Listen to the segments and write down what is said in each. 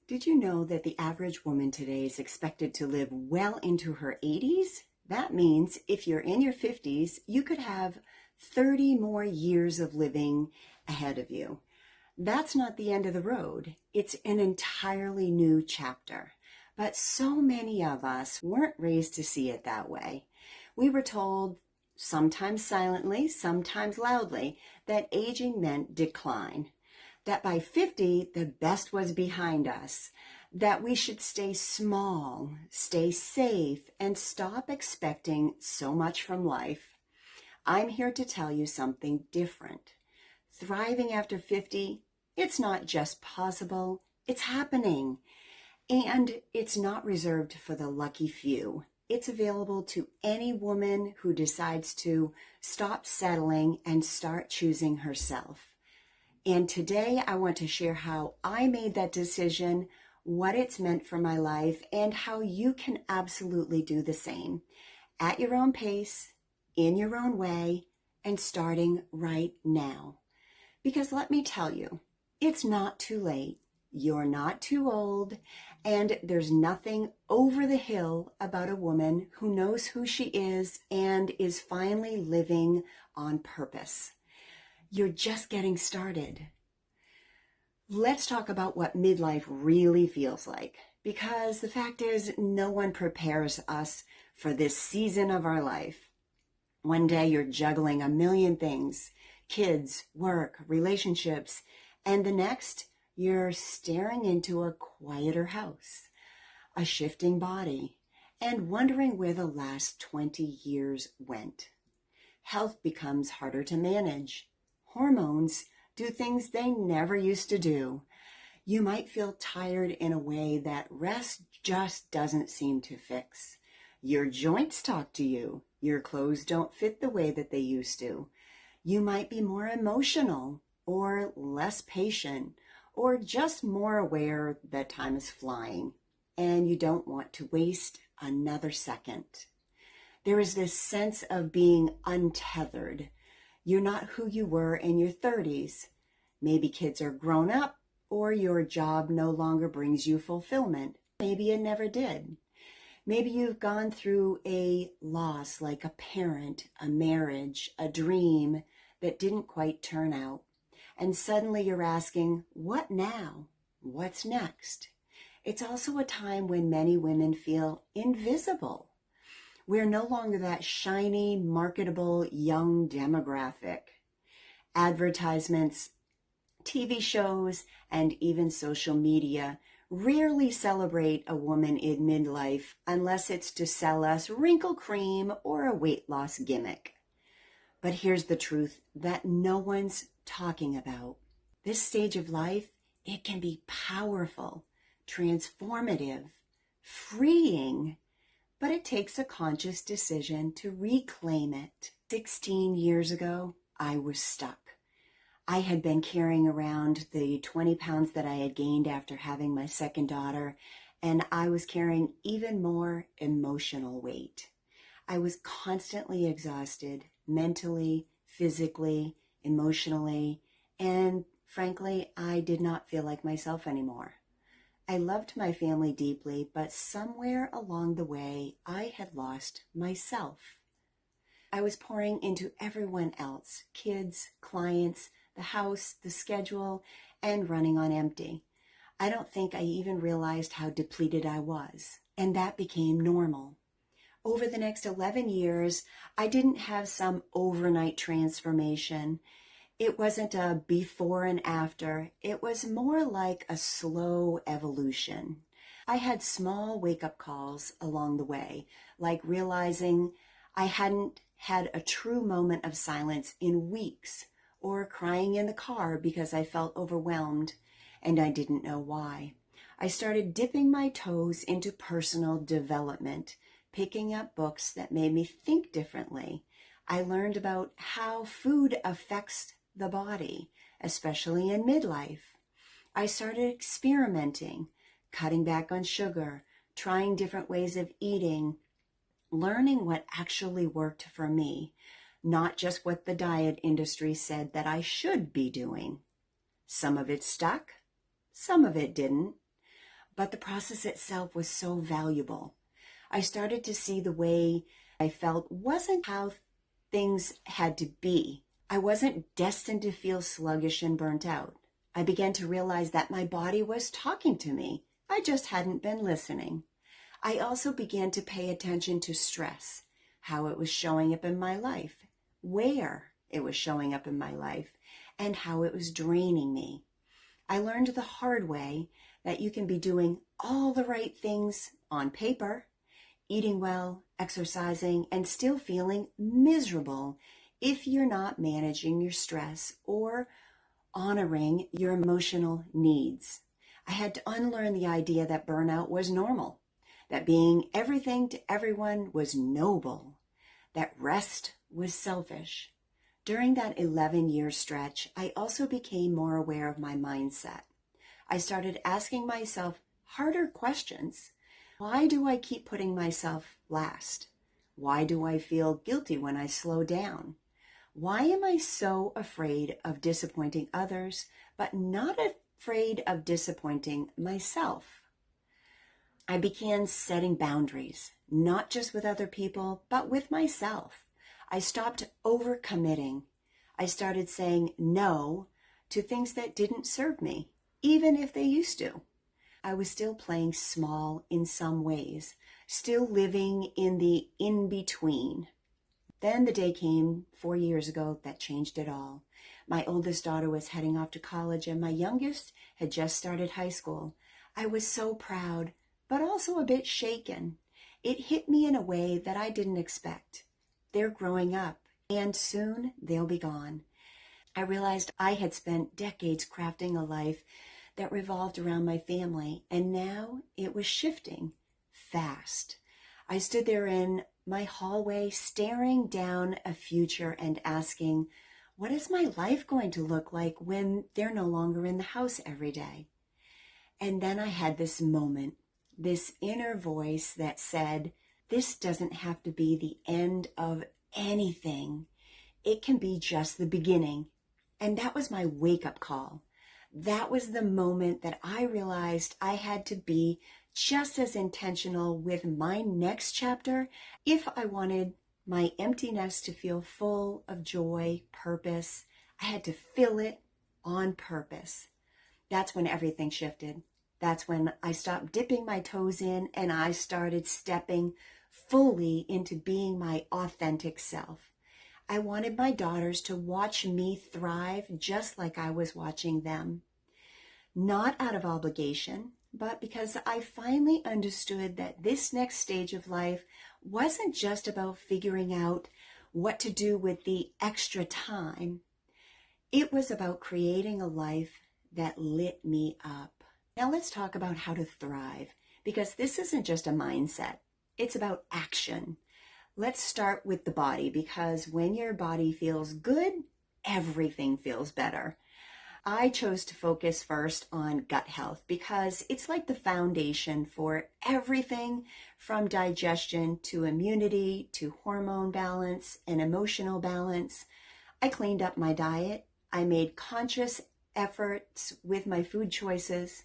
Did you know that the average woman today is expected to live well into her 80s? That means if you're in your 50s, you could have 30 more years of living ahead of you. That's not the end of the road. It's an entirely new chapter. But so many of us weren't raised to see it that way. We were told, sometimes silently, sometimes loudly, that aging meant decline. That by 50, the best was behind us, that we should stay small, stay safe, and stop expecting so much from life. I'm here to tell you something different. Thriving after 50, it's not just possible, it's happening. And it's not reserved for the lucky few. It's available to any woman who decides to stop settling and start choosing herself. And today I want to share how I made that decision, what it's meant for my life, and how you can absolutely do the same at your own pace, in your own way, and starting right now. Because let me tell you, it's not too late. You're not too old, and there's nothing over the hill about a woman who knows who she is and is finally living on purpose. You're just getting started. Let's talk about what midlife really feels like, because the fact is no one prepares us for this season of our life. One day you're juggling a million things, kids, work, relationships, and the next you're staring into a quieter house, a shifting body, and wondering where the last 20 years went. Health becomes harder to manage. Hormones do things they never used to do. You might feel tired in a way that rest just doesn't seem to fix. Your joints talk to you. Your clothes don't fit the way that they used to. You might be more emotional or less patient or just more aware that time is flying and you don't want to waste another second. There is this sense of being untethered. You're not who you were in your 30s. Maybe kids are grown up, or your job no longer brings you fulfillment. Maybe it never did. Maybe you've gone through a loss like a parent, a marriage, a dream that didn't quite turn out. And suddenly you're asking, what now? What's next? It's also a time when many women feel invisible. We're no longer that shiny, marketable, young demographic. Advertisements, TV shows, and even social media rarely celebrate a woman in midlife unless it's to sell us wrinkle cream or a weight loss gimmick. But here's the truth that no one's talking about. This stage of life, it can be powerful, transformative, freeing, but it takes a conscious decision to reclaim it. 16 years ago, I was stuck. I had been carrying around the 20 pounds that I had gained after having my second daughter, and I was carrying even more emotional weight. I was constantly exhausted, mentally, physically, emotionally, and frankly, I did not feel like myself anymore. I loved my family deeply, but somewhere along the way, I had lost myself. I was pouring into everyone else, kids, clients, the house, the schedule, and running on empty. I don't think I even realized how depleted I was, and that became normal. Over the next 11 years, I didn't have some overnight transformation. It wasn't a before and after. It was more like a slow evolution. I had small wake-up calls along the way, like realizing I hadn't had a true moment of silence in weeks, or crying in the car because I felt overwhelmed and I didn't know why. I started dipping my toes into personal development, picking up books that made me think differently. I learned about how food affects the body, especially in midlife. I started experimenting, cutting back on sugar, trying different ways of eating, learning what actually worked for me, not just what the diet industry said that I should be doing. Some of it stuck, some of it didn't. but the process itself was so valuable. I started to see the way I felt wasn't how things had to be. I wasn't destined to feel sluggish and burnt out. I began to realize that my body was talking to me. I just hadn't been listening. I also began to pay attention to stress, how it was showing up in my life, where it was showing up in my life, and how it was draining me. I learned the hard way that you can be doing all the right things on paper, eating well, exercising, and still feeling miserable if you're not managing your stress or honoring your emotional needs. I had to unlearn the idea that burnout was normal, that being everything to everyone was noble, that rest was selfish. During that 11-year stretch, I also became more aware of my mindset. I started asking myself harder questions. Why do I keep putting myself last? Why do I feel guilty when I slow down? Why am I so afraid of disappointing others, but not afraid of disappointing myself? I began setting boundaries, not just with other people, but with myself. I stopped overcommitting. I started saying no to things that didn't serve me, even if they used to. I was still playing small in some ways, still living in the in-between. Then the day came 4 years ago that changed it all. My oldest daughter was heading off to college and my youngest had just started high school. I was so proud, but also a bit shaken. It hit me in a way that I didn't expect. They're growing up and soon they'll be gone. I realized I had spent decades crafting a life that revolved around my family, and now it was shifting fast. I stood there in my hallway staring down a future and asking, what is my life going to look like when they're no longer in the house every day? And then I had this moment, this inner voice that said, this doesn't have to be the end of anything. It can be just the beginning. And that was my wake-up call. That was the moment that I realized I had to be just as intentional with my next chapter if I wanted my empty nest to feel full of joy, purpose. I had to fill it on purpose. That's when everything shifted. That's when I stopped dipping my toes in and I started stepping fully into being my authentic self. I wanted my daughters to watch me thrive just like I was watching them. Not out of obligation, but because I finally understood that this next stage of life wasn't just about figuring out what to do with the extra time. It was about creating a life that lit me up. Now let's talk about how to thrive, because this isn't just a mindset. It's about action. Let's start with the body, because when your body feels good, everything feels better. I chose to focus first on gut health because it's like the foundation for everything from digestion to immunity to hormone balance and emotional balance. I cleaned up my diet. I made conscious efforts with my food choices.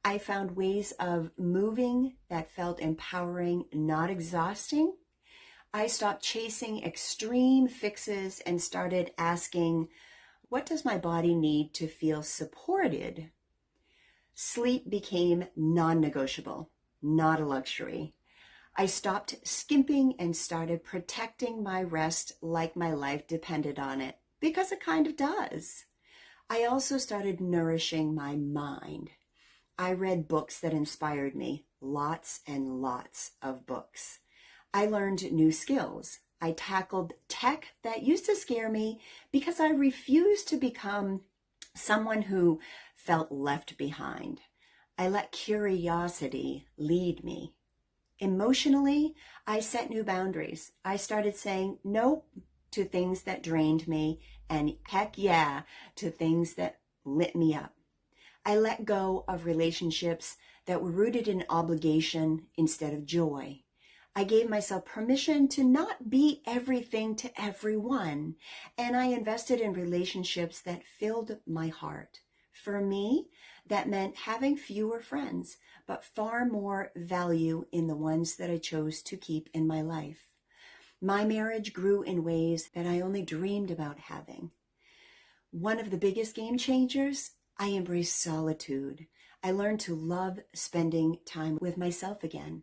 I found ways of moving that felt empowering, not exhausting. I stopped chasing extreme fixes and started asking, what does my body need to feel supported? Sleep became non-negotiable, not a luxury. I stopped skimping and started protecting my rest like my life depended on it, because it kind of does. I also started nourishing my mind. I read books that inspired me, lots and lots of books. I learned new skills. I tackled tech that used to scare me because I refused to become someone who felt left behind. I let curiosity lead me. Emotionally, I set new boundaries. I started saying nope to things that drained me and heck yeah to things that lit me up. I let go of relationships that were rooted in obligation instead of joy. I gave myself permission to not be everything to everyone, and I invested in relationships that filled my heart. For me, That meant having fewer friends, but far more value in the ones that I chose to keep in my life. My marriage grew in ways that I only dreamed about having. One of the biggest game changers, I embraced solitude. I learned to love spending time with myself again.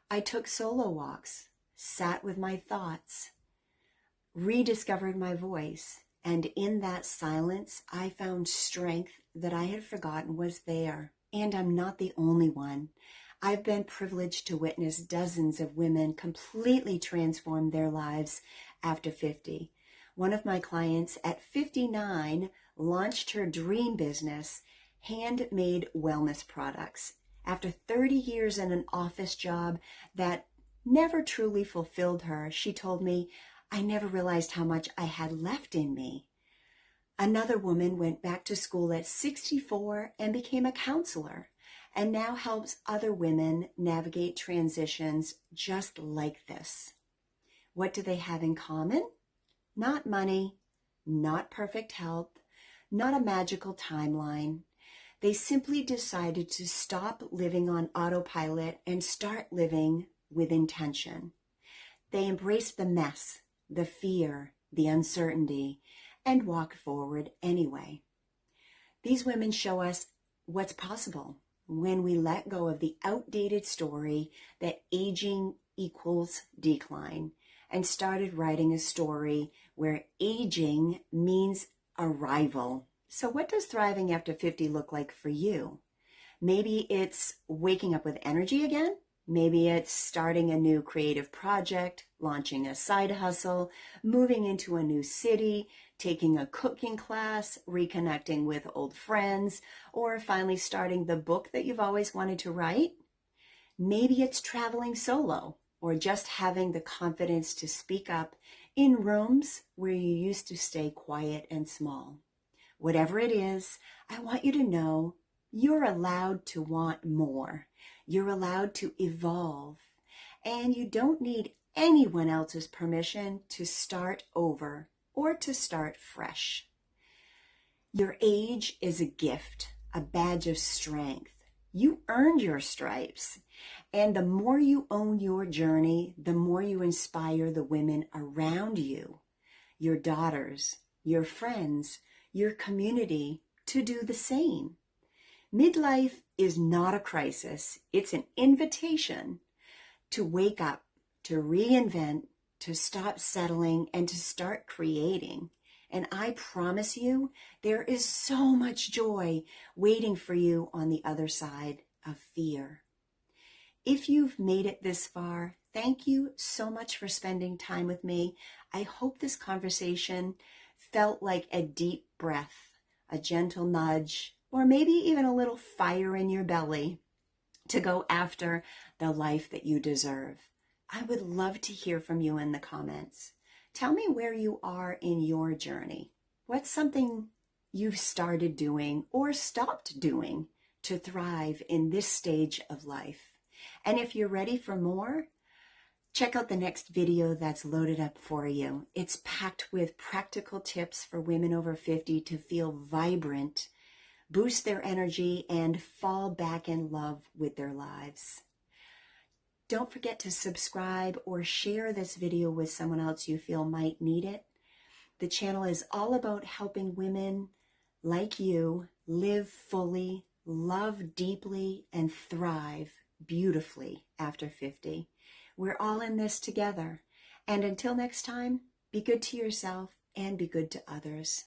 I took solo walks, sat with my thoughts, rediscovered my voice, and in that silence, I found strength that I had forgotten was there. And I'm not the only one. I've been privileged to witness dozens of women completely transform their lives after 50. One of my clients at 59 launched her dream business, handmade wellness products. After 30 years in an office job that never truly fulfilled her, she told me, I never realized how much I had left in me. Another woman went back to school at 64 and became a counselor, and now helps other women navigate transitions just like this. What do they have in common? Not money, not perfect health, not a magical timeline. They simply decided to stop living on autopilot and start living with intention. They embraced the mess, the fear, the uncertainty, and walk forward anyway. These women show us what's possible when we let go of the outdated story that aging equals decline and started writing a story where aging means arrival. So what does thriving after 50 look like for you? Maybe it's waking up with energy again. Maybe it's starting a new creative project, launching a side hustle, moving into a new city, taking a cooking class, reconnecting with old friends, or finally starting the book that you've always wanted to write. Maybe it's traveling solo, or just having the confidence to speak up in rooms where you used to stay quiet and small. Whatever it is, I want you to know you're allowed to want more. You're allowed to evolve, and you don't need anyone else's permission to start over or to start fresh. Your age is a gift, a badge of strength. You earned your stripes, and the more you own your journey, the more you inspire the women around you, your daughters, your friends, your community to do the same. Midlife is not a crisis. It's an invitation to wake up, to reinvent, to stop settling, and to start creating. And I promise you, there is so much joy waiting for you on the other side of fear. If you've made it this far, thank you so much for spending time with me. I hope this conversation felt like a deep breath, a gentle nudge, or maybe even a little fire in your belly to go after the life that you deserve. I would love to hear from you in the comments. Tell me where you are in your journey. What's something you've started doing or stopped doing to thrive in this stage of life? And if you're ready for more, check out the next video that's loaded up for you. It's packed with practical tips for women over 50 to feel vibrant, boost their energy, and fall back in love with their lives. Don't forget to subscribe or share this video with someone else you feel might need it. The channel is all about helping women like you live fully, love deeply, and thrive beautifully after 50. We're all in this together. And until next time, be good to yourself and be good to others.